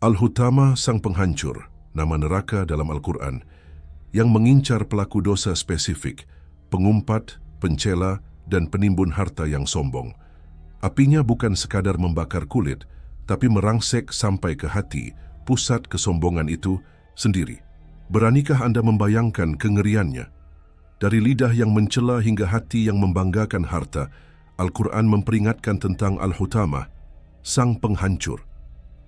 Al-Hutama, sang penghancur, nama neraka dalam Al-Quran, yang mengincar pelaku dosa spesifik, pengumpat, pencela, dan penimbun harta yang sombong. Apinya bukan sekadar membakar kulit, tapi merangsek sampai ke hati, pusat kesombongan itu sendiri. Beranikah Anda membayangkan kengeriannya? Dari lidah yang mencela hingga hati yang membanggakan harta, Al-Quran memperingatkan tentang Al-Hutama, sang penghancur.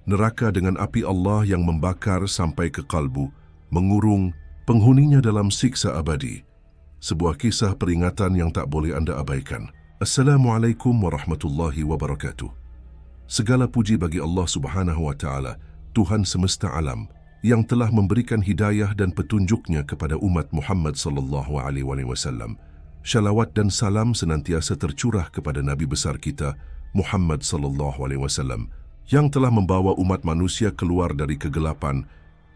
Neraka dengan api Allah yang membakar sampai ke kalbu, mengurung penghuninya dalam siksa abadi. Sebuah kisah peringatan yang tak boleh Anda abaikan. Assalamualaikum warahmatullahi wabarakatuh. Segala puji bagi Allah Subhanahu wa Ta'ala, Tuhan semesta alam, yang telah memberikan hidayah dan petunjuknya kepada umat Muhammad sallallahu alaihi wasallam. Syalawat dan salam senantiasa tercurah kepada Nabi besar kita, Muhammad sallallahu alaihi wasallam, yang telah membawa umat manusia keluar dari kegelapan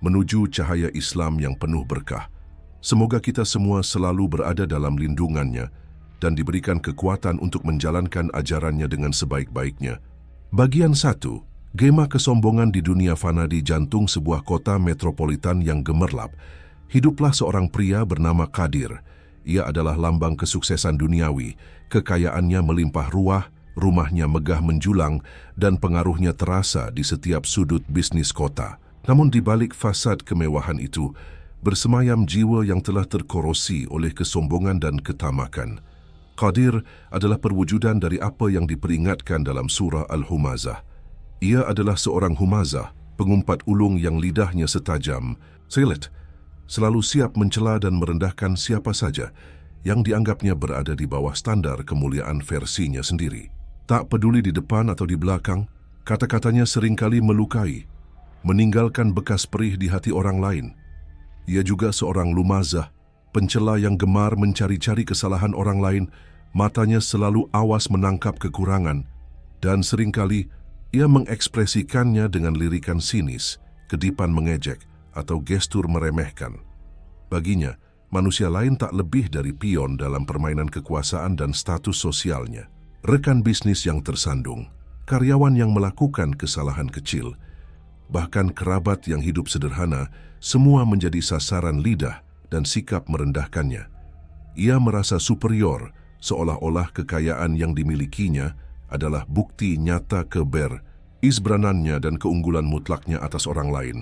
menuju cahaya Islam yang penuh berkah. Semoga kita semua selalu berada dalam lindungannya dan diberikan kekuatan untuk menjalankan ajarannya dengan sebaik-baiknya. Bagian 1. Gema kesombongan di dunia fana. Di jantung sebuah kota metropolitan yang gemerlap, hiduplah seorang pria bernama Qadir. Ia adalah lambang kesuksesan duniawi, kekayaannya melimpah ruah, rumahnya megah menjulang, dan pengaruhnya terasa di setiap sudut bisnis kota. Namun di balik fasad kemewahan itu, bersemayam jiwa yang telah terkorosi oleh kesombongan dan ketamakan. Qadir adalah perwujudan dari apa yang diperingatkan dalam surah Al-Humazah. Ia adalah seorang humazah, pengumpat ulung yang lidahnya setajam silet, selalu siap mencela dan merendahkan siapa saja yang dianggapnya berada di bawah standar kemuliaan versinya sendiri. Tak peduli di depan atau di belakang, kata-katanya seringkali melukai, meninggalkan bekas perih di hati orang lain. Ia juga seorang lumazah, pencela yang gemar mencari-cari kesalahan orang lain, matanya selalu awas menangkap kekurangan, dan seringkali ia mengekspresikannya dengan lirikan sinis, kedipan mengejek, atau gestur meremehkan. Baginya, manusia lain tak lebih dari pion dalam permainan kekuasaan dan status sosialnya. Rekan bisnis yang tersandung, karyawan yang melakukan kesalahan kecil, bahkan kerabat yang hidup sederhana, semua menjadi sasaran lidah dan sikap merendahkannya. Ia merasa superior, seolah-olah kekayaan yang dimilikinya adalah bukti nyata izbranannya dan keunggulan mutlaknya atas orang lain.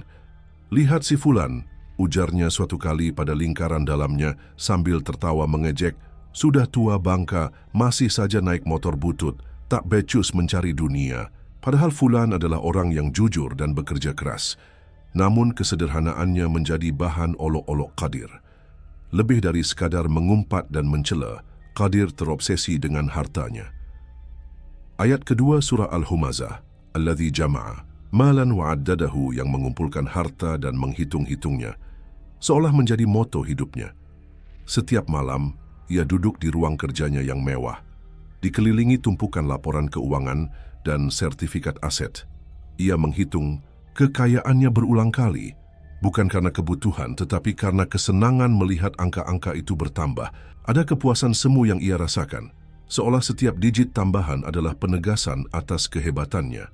Lihat si Fulan, ujarnya suatu kali pada lingkaran dalamnya sambil tertawa mengejek, sudah tua bangka, masih saja naik motor butut, tak becus mencari dunia. Padahal Fulan adalah orang yang jujur dan bekerja keras. Namun kesederhanaannya menjadi bahan olok-olok Qadir. Lebih dari sekadar mengumpat dan mencela, Qadir terobsesi dengan hartanya. Ayat kedua surah Al-Humazah, Alladhi jama'a malan wa'addadahu, yang mengumpulkan harta dan menghitung-hitungnya, seolah menjadi moto hidupnya. Setiap malam, ia duduk di ruang kerjanya yang mewah, dikelilingi tumpukan laporan keuangan dan sertifikat aset. Ia menghitung kekayaannya berulang kali, bukan karena kebutuhan, tetapi karena kesenangan melihat angka-angka itu bertambah. Ada kepuasan semu yang ia rasakan, seolah setiap digit tambahan adalah penegasan atas kehebatannya.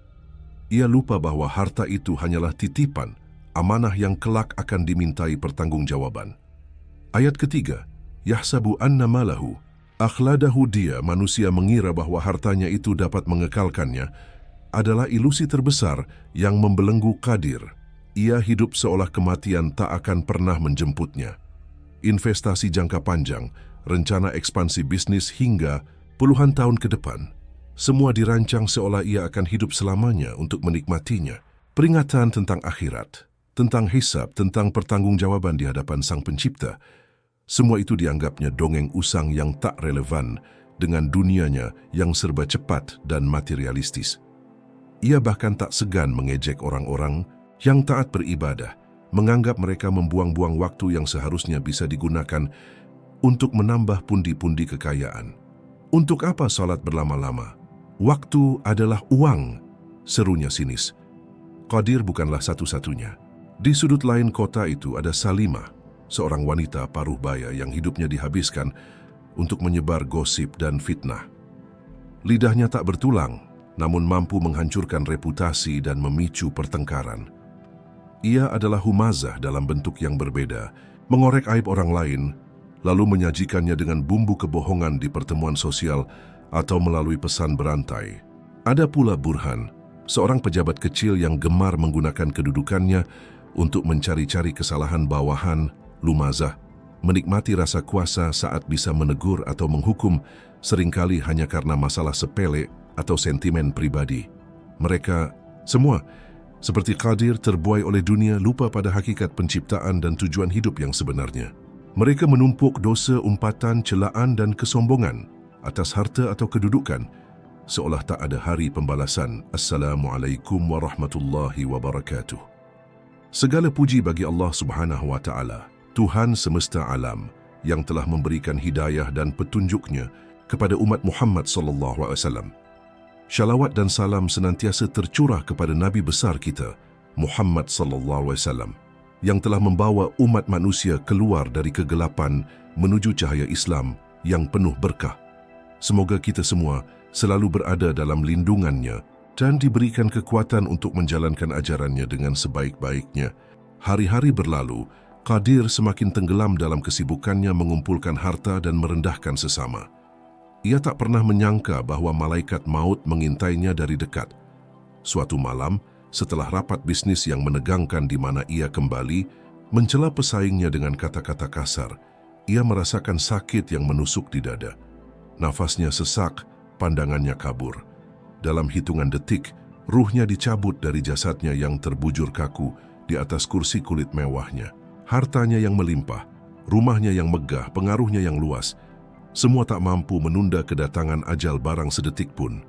Ia lupa bahwa harta itu hanyalah titipan, amanah yang kelak akan dimintai pertanggungjawaban. Ayat ketiga, yahsabu anna malahu akhladahu. Dia, manusia, mengira bahwa hartanya itu dapat mengekalkannya, adalah ilusi terbesar yang membelenggu Qadir. Ia hidup seolah kematian tak akan pernah menjemputnya. Investasi jangka panjang, rencana ekspansi bisnis hingga puluhan tahun ke depan, semua dirancang seolah ia akan hidup selamanya untuk menikmatinya. Peringatan tentang akhirat, tentang hisab, tentang pertanggungjawaban di hadapan Sang Pencipta, semua itu dianggapnya dongeng usang yang tak relevan dengan dunianya yang serba cepat dan materialistis. Ia bahkan tak segan mengejek orang-orang yang taat beribadah, menganggap mereka membuang-buang waktu yang seharusnya bisa digunakan untuk menambah pundi-pundi kekayaan. Untuk apa salat berlama-lama? Waktu adalah uang, serunya sinis. Qadir bukanlah satu-satunya. Di sudut lain kota itu ada Salimah, seorang wanita paruh baya yang hidupnya dihabiskan untuk menyebar gosip dan fitnah. Lidahnya tak bertulang, namun mampu menghancurkan reputasi dan memicu pertengkaran. Ia adalah humazah dalam bentuk yang berbeda, mengorek aib orang lain, lalu menyajikannya dengan bumbu kebohongan di pertemuan sosial atau melalui pesan berantai. Ada pula Burhan, seorang pejabat kecil yang gemar menggunakan kedudukannya untuk mencari-cari kesalahan bawahan, lumazah, menikmati rasa kuasa saat bisa menegur atau menghukum, seringkali hanya karena masalah sepele atau sentimen pribadi. Mereka semua, seperti Qadir, terbuai oleh dunia, lupa pada hakikat penciptaan dan tujuan hidup yang sebenarnya. Mereka menumpuk dosa, umpatan, celaan dan kesombongan atas harta atau kedudukan, seolah tak ada hari pembalasan. Assalamualaikum warahmatullahi wabarakatuh. Segala puji bagi Allah Subhanahu wa Ta'ala, Tuhan semesta alam, yang telah memberikan hidayah dan petunjuknya kepada umat Muhammad SAW. Syalawat dan salam senantiasa tercurah kepada Nabi besar kita, Muhammad SAW, yang telah membawa umat manusia keluar dari kegelapan menuju cahaya Islam yang penuh berkah. Semoga kita semua selalu berada dalam lindungannya dan diberikan kekuatan untuk menjalankan ajarannya dengan sebaik-baiknya. Hari-hari berlalu, Qadir semakin tenggelam dalam kesibukannya mengumpulkan harta dan merendahkan sesama. Ia tak pernah menyangka bahwa malaikat maut mengintainya dari dekat. Suatu malam, setelah rapat bisnis yang menegangkan di mana ia kembali, mencela pesaingnya dengan kata-kata kasar, ia merasakan sakit yang menusuk di dada. Nafasnya sesak, pandangannya kabur. Dalam hitungan detik, ruhnya dicabut dari jasadnya yang terbujur kaku di atas kursi kulit mewahnya. Hartanya yang melimpah, rumahnya yang megah, pengaruhnya yang luas, semua tak mampu menunda kedatangan ajal barang sedetik pun.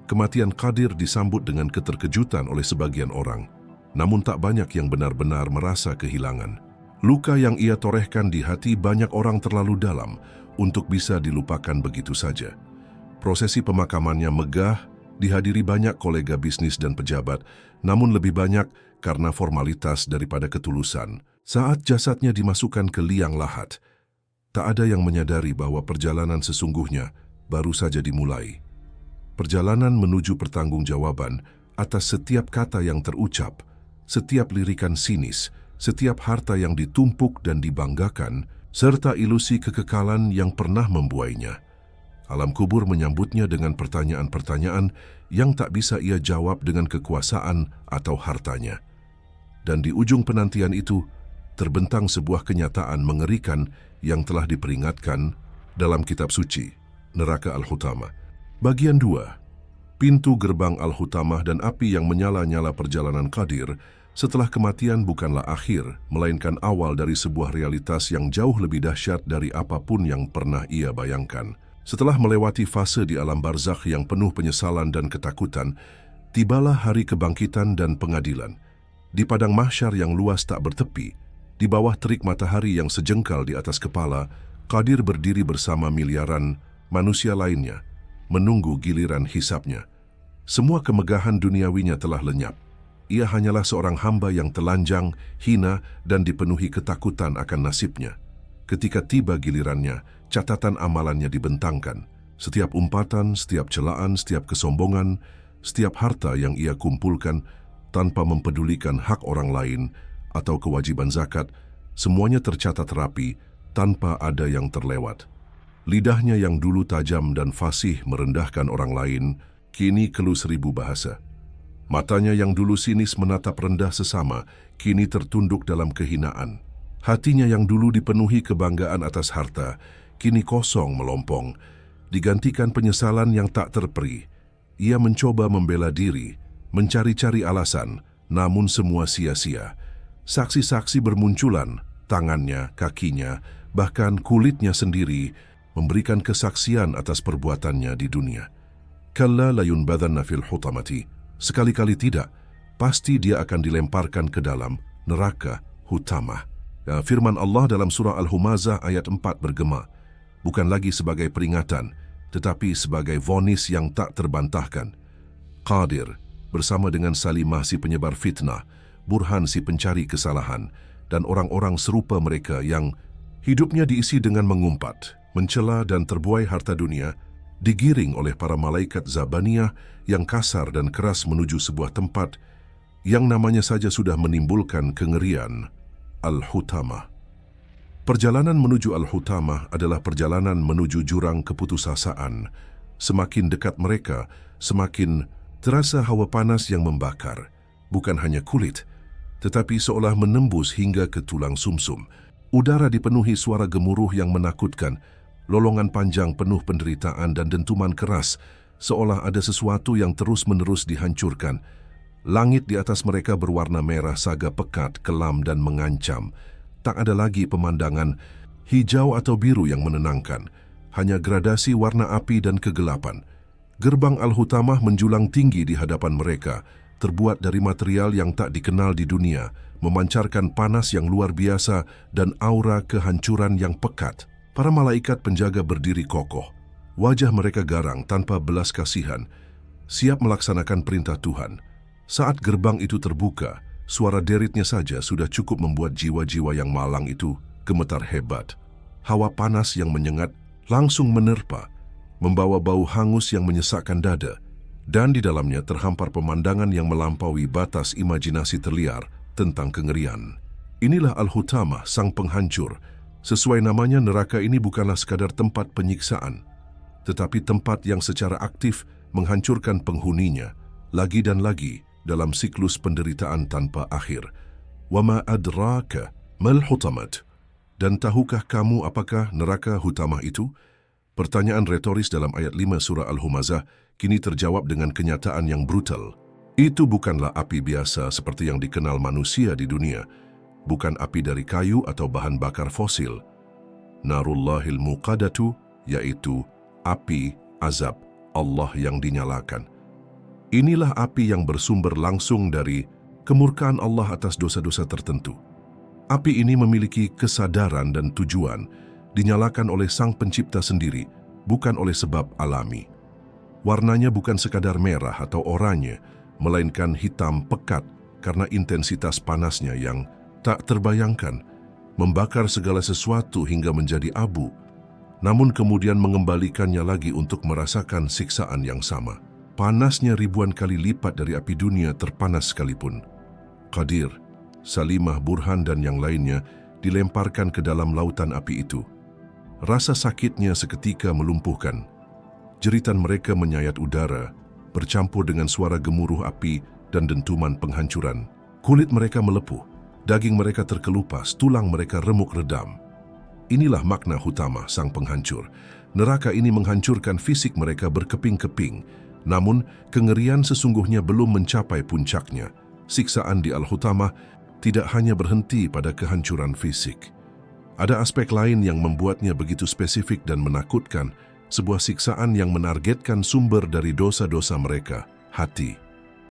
Kematian Qadir disambut dengan keterkejutan oleh sebagian orang, namun tak banyak yang benar-benar merasa kehilangan. Luka yang ia torehkan di hati banyak orang terlalu dalam untuk bisa dilupakan begitu saja. Prosesi pemakamannya megah, dihadiri banyak kolega bisnis dan pejabat, namun lebih banyak karena formalitas daripada ketulusan. Saat jasadnya dimasukkan ke liang lahat, tak ada yang menyadari bahwa perjalanan sesungguhnya baru saja dimulai. Perjalanan menuju pertanggungjawaban atas setiap kata yang terucap, setiap lirikan sinis, setiap harta yang ditumpuk dan dibanggakan, serta ilusi kekekalan yang pernah membuainya. Alam kubur menyambutnya dengan pertanyaan-pertanyaan yang tak bisa ia jawab dengan kekuasaan atau hartanya. Dan di ujung penantian itu, terbentang sebuah kenyataan mengerikan yang telah diperingatkan dalam kitab suci, Neraka Al-Hutamah. Bagian 2, pintu gerbang Al-Hutamah dan api yang menyala-nyala perjalanan Qadir setelah kematian bukanlah akhir, melainkan awal dari sebuah realitas yang jauh lebih dahsyat dari apapun yang pernah ia bayangkan. Setelah melewati fase di alam barzakh yang penuh penyesalan dan ketakutan, tibalah hari kebangkitan dan pengadilan. Di padang mahsyar yang luas tak bertepi, di bawah terik matahari yang sejengkal di atas kepala, Qadir berdiri bersama miliaran manusia lainnya, menunggu giliran hisabnya. Semua kemegahan duniawinya telah lenyap. Ia hanyalah seorang hamba yang telanjang, hina, dan dipenuhi ketakutan akan nasibnya. Ketika tiba gilirannya, catatan amalannya dibentangkan. Setiap umpatan, setiap celaan, setiap kesombongan, setiap harta yang ia kumpulkan tanpa mempedulikan hak orang lain atau kewajiban zakat, semuanya tercatat rapi tanpa ada yang terlewat. Lidahnya yang dulu tajam dan fasih merendahkan orang lain, kini keluh seribu bahasa. Matanya yang dulu sinis menatap rendah sesama, kini tertunduk dalam kehinaan. Hatinya yang dulu dipenuhi kebanggaan atas harta, kini kosong melompong, digantikan penyesalan yang tak terperi. Ia mencoba membela diri, mencari-cari alasan, namun semua sia-sia. Saksi-saksi bermunculan, tangannya, kakinya, bahkan kulitnya sendiri memberikan kesaksian atas perbuatannya di dunia. Kalla layunbadanna fil hutamati. Sekali-kali tidak, pasti dia akan dilemparkan ke dalam neraka Hutamah. Firman Allah dalam surah Al-Humazah ayat 4 bergema, bukan lagi sebagai peringatan, tetapi sebagai vonis yang tak terbantahkan. Qadir bersama dengan Salimah si penyebar fitnah, Burhan si pencari kesalahan, dan orang-orang serupa mereka yang hidupnya diisi dengan mengumpat, mencela dan terbuai harta dunia, digiring oleh para malaikat Zabaniyah yang kasar dan keras menuju sebuah tempat yang namanya saja sudah menimbulkan kengerian. Al-Hutamah. Perjalanan menuju Al-Hutamah adalah perjalanan menuju jurang keputusasaan. Semakin dekat mereka, semakin terasa hawa panas yang membakar. Bukan hanya kulit, tetapi seolah menembus hingga ke tulang sumsum. Udara dipenuhi suara gemuruh yang menakutkan, lolongan panjang penuh penderitaan dan dentuman keras, seolah ada sesuatu yang terus-menerus dihancurkan. Langit di atas mereka berwarna merah saga pekat, kelam dan mengancam. Tak ada lagi pemandangan hijau atau biru yang menenangkan, hanya gradasi warna api dan kegelapan. Gerbang Al-Hutamah menjulang tinggi di hadapan mereka, terbuat dari material yang tak dikenal di dunia, memancarkan panas yang luar biasa dan aura kehancuran yang pekat. Para malaikat penjaga berdiri kokoh. Wajah mereka garang tanpa belas kasihan, siap melaksanakan perintah Tuhan. Saat gerbang itu terbuka, suara deritnya saja sudah cukup membuat jiwa-jiwa yang malang itu gemetar hebat. Hawa panas yang menyengat langsung menerpa, membawa bau hangus yang menyesakkan dada, dan di dalamnya terhampar pemandangan yang melampaui batas imajinasi terliar tentang kengerian. Inilah Al-Hutamah, sang penghancur. Sesuai namanya, neraka ini bukanlah sekadar tempat penyiksaan, tetapi tempat yang secara aktif menghancurkan penghuninya, lagi dan lagi dalam siklus penderitaan tanpa akhir. Wa ma adraka mal hutamat. Dan tahukah kamu apakah neraka Hutamah itu? Pertanyaan retoris dalam ayat 5 surah Al-Humazah kini terjawab dengan kenyataan yang brutal. Itu bukanlah api biasa seperti yang dikenal manusia di dunia. Bukan api dari kayu atau bahan bakar fosil. Narullahil muqadatu, yaitu api azab Allah yang dinyalakan. Inilah api yang bersumber langsung dari kemurkaan Allah atas dosa-dosa tertentu. Api ini memiliki kesadaran dan tujuan, dinyalakan oleh Sang Pencipta sendiri, bukan oleh sebab alami. Warnanya bukan sekadar merah atau oranye, melainkan hitam pekat karena intensitas panasnya yang tak terbayangkan, membakar segala sesuatu hingga menjadi abu, namun kemudian mengembalikannya lagi untuk merasakan siksaan yang sama. Panasnya ribuan kali lipat dari api dunia terpanas sekalipun. Qadir, Salimah, Burhan dan yang lainnya dilemparkan ke dalam lautan api itu. Rasa sakitnya seketika melumpuhkan. Jeritan mereka menyayat udara, bercampur dengan suara gemuruh api dan dentuman penghancuran. Kulit mereka melepuh, daging mereka terkelupas, tulang mereka remuk redam. Inilah makna Hutamah, sang penghancur. Neraka ini menghancurkan fisik mereka berkeping-keping, namun kengerian sesungguhnya belum mencapai puncaknya. Siksaan di Al-Hutamah tidak hanya berhenti pada kehancuran fisik. Ada aspek lain yang membuatnya begitu spesifik dan menakutkan, sebuah siksaan yang menargetkan sumber dari dosa-dosa mereka, hati.